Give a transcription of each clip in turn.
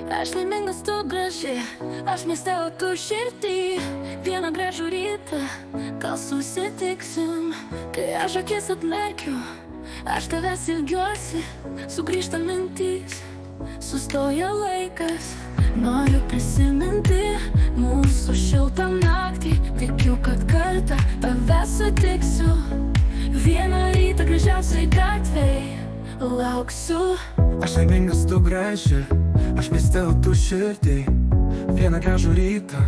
Aš laimingas, tu graži, aš mieste, o tu širdį. Vieną gražų rytą, gal susitiksim. Kai aš akis atmerkiu, aš tavęs ilgiuosi. Sugrįžta mintys, sustoja laikas. Noriu prisiminti mūsų šiltą naktį. Tikiu, kad kartą tavęs sutiksiu. Vieną rytą gražiausiai gatvėj lauksiu. Aš laimingas, tu graži, aš mieste, o tu širdį. Vieną gražų rytą,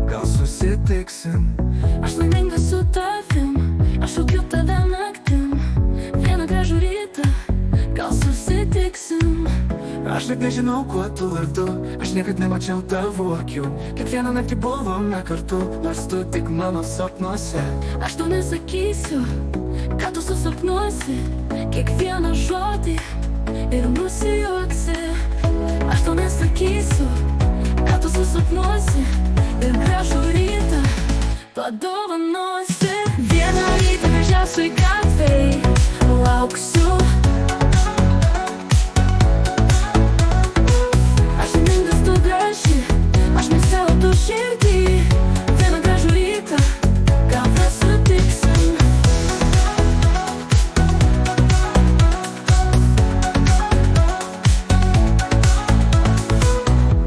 gal susitiksim. Aš laimingas su tavim, aš šaukiu tave naktim. Vieną gražų rytą, gal susitiksim. Aš net nežinau, kuo tu vardu, aš niekad nemačiau tavo akių. Kiekvieną naktį buvome kartu, nors tu tik mano sapnuose. Aš tau nesakysiu, ką tu susapnuosi, kiekvieną žodį ir nusijuoksi. Aš tau nesakysiu, ką tu susapnuosi ir gražų rytą padovanosi. Vieną rytą gražiausiai gatvėj lauksiu. Aš laimingas, tu graži, aš mieste, o tu širdį. Vieną gražų rytą, gal mes sutiksim.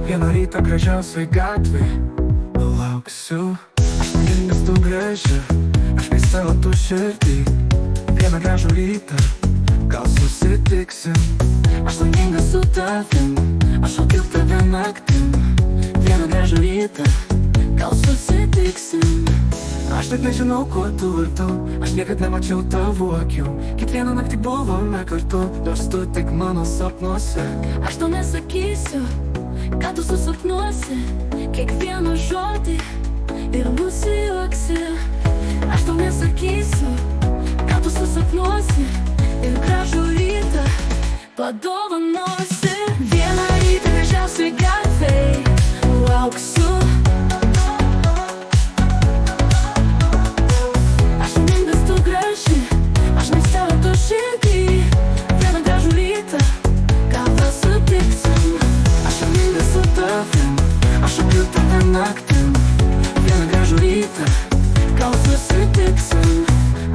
Vieną rytą gražiausiai gatvėj lauksiu. Aš laimingas, tu graži, aš mieste, o tu širdį. Vieną gražų rytą, gal susitiksim. Aš laimingas su tavim, aš šaukiu tave naktim. Vieną gražų rytą, gal susitiksim. Aš net nežinau, kuo tu vardu, aš niekad nemačiau tavo akių. Kiekvieną naktį buvome kartu, nors tu tik mano sapnuose. Aš tau nesakysiu, ką tu susapnuosi, kiekvieną žodį ir nusijuoksi. Aš tau nesakysiu, ką tu susapnuosi ir gražų rytą padovanosi. Vieną rytą gražiausiai gatvėj lauksiu. Aš laimingas, tu graži, aš mieste, o tu širdį. Vieną gražų rytą, gal vėl sutiksim. Aš laimingas su tavim, aš šaukiu tave naktim. Vieną gražų rytą, Gal susitiksim.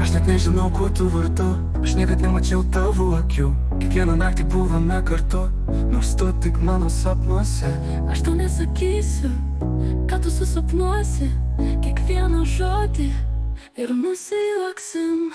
aš net nežinau, kuo tu vardu, aš niekad nemačiau tavo akių. Kiekvieną naktį buvome kartu, nors tu tik mano sapnuose. Aš tau nesakysiu, ką tu susapnuosi, kiekvieną žodį ir nusijuoksim.